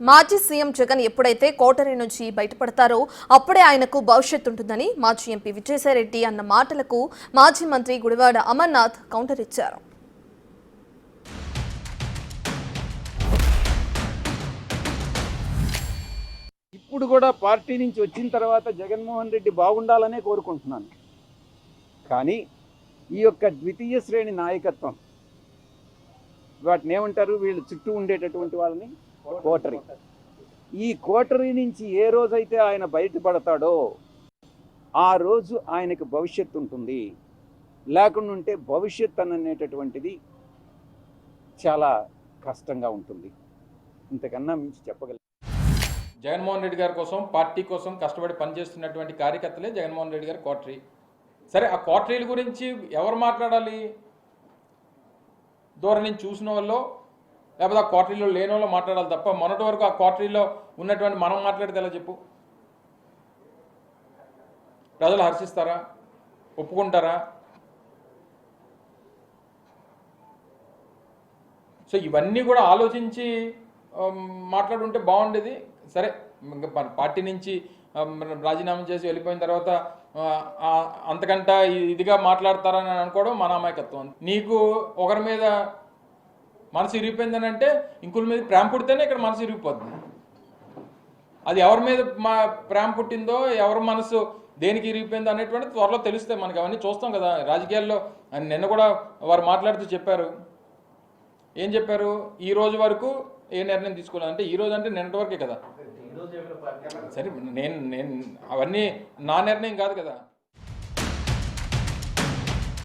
మాజీ సీఎం జగన్ ఎప్పుడైతే కోటరీ నుంచి బయటపడతారో అప్పుడే ఆయనకు భవిష్యత్తు ఉంటుందని మాజీ ఎంపీ విజయసాయిరెడ్డి అన్న మాటలకు మాజీ మంత్రి గుడివాడ అమర్నాథ్ కౌంటర్ ఇచ్చారు. ఇప్పుడు కూడా పార్టీ నుంచి వచ్చిన తర్వాత జగన్మోహన్ రెడ్డి బాగుండాలనే కోరుకుంటున్నాను. కానీ ఈ యొక్క ద్వితీయ శ్రేణి నాయకత్వం వాటిని ఏమంటారు, వీళ్ళు చుట్టూ ఉండేటటువంటి వాళ్ళని కోటరీ. ఈ కోటరీ నుంచి ఏ రోజైతే ఆయన బయటపడతాడో ఆ రోజు ఆయనకు భవిష్యత్తు ఉంటుంది. లేకుండా ఉంటే భవిష్యత్ అనేటటువంటిది చాలా కష్టంగా ఉంటుంది. ఇంతకన్నా మించి చెప్పగలను. జగన్మోహన్ రెడ్డి గారి కోసం, పార్టీ కోసం కష్టపడి పనిచేస్తున్నటువంటి కార్యకర్తలే జగన్మోహన్ రెడ్డి గారి కోటరీ. సరే, ఆ కోటరీల గురించి ఎవరు మాట్లాడాలి? దూరం నుంచి చూసిన వాళ్ళు లేకపోతే ఆ కోటరీలో లేని వాళ్ళు మాట్లాడాలి తప్ప మొన్నటి వరకు ఆ కోటరీలో ఉన్నటువంటి మనం మాట్లాడితే ఎలా చెప్పు? ప్రజలు హర్షిస్తారా? ఒప్పుకుంటారా? సో ఇవన్నీ కూడా ఆలోచించి మాట్లాడుంటే బాగుండేది. సరే, పార్టీ నుంచి రాజీనామా చేసి వెళ్ళిపోయిన తర్వాత అంతకంట ఇదిగా మాట్లాడతారని అనుకోవడం మన అమాయకత్వం. నీకు ఒకరి మీద మనసు ఇరిగిపోయిందని అంటే ఇంకొకరి మీద ప్రేమ పుడితేనే ఇక్కడ మనసు ఇరిగిపోతుంది. అది ఎవరి మీద ప్రేమ పుట్టిందో, ఎవరి మనసు దేనికి ఇరిగిపోయిందో అనేటువంటి త్వరలో తెలుస్తాయి మనకి. అవన్నీ చూస్తాం కదా రాజకీయాల్లో. నిన్న కూడా వారు మాట్లాడుతూ చెప్పారు. ఏం చెప్పారు? ఈ రోజు వరకు ఏ నిర్ణయం తీసుకోలేదు. అంటే ఈ రోజు అంటే నిన్నటి వరకే కదా. సరే, నేను అవన్నీ నా నిర్ణయం కాదు కదా.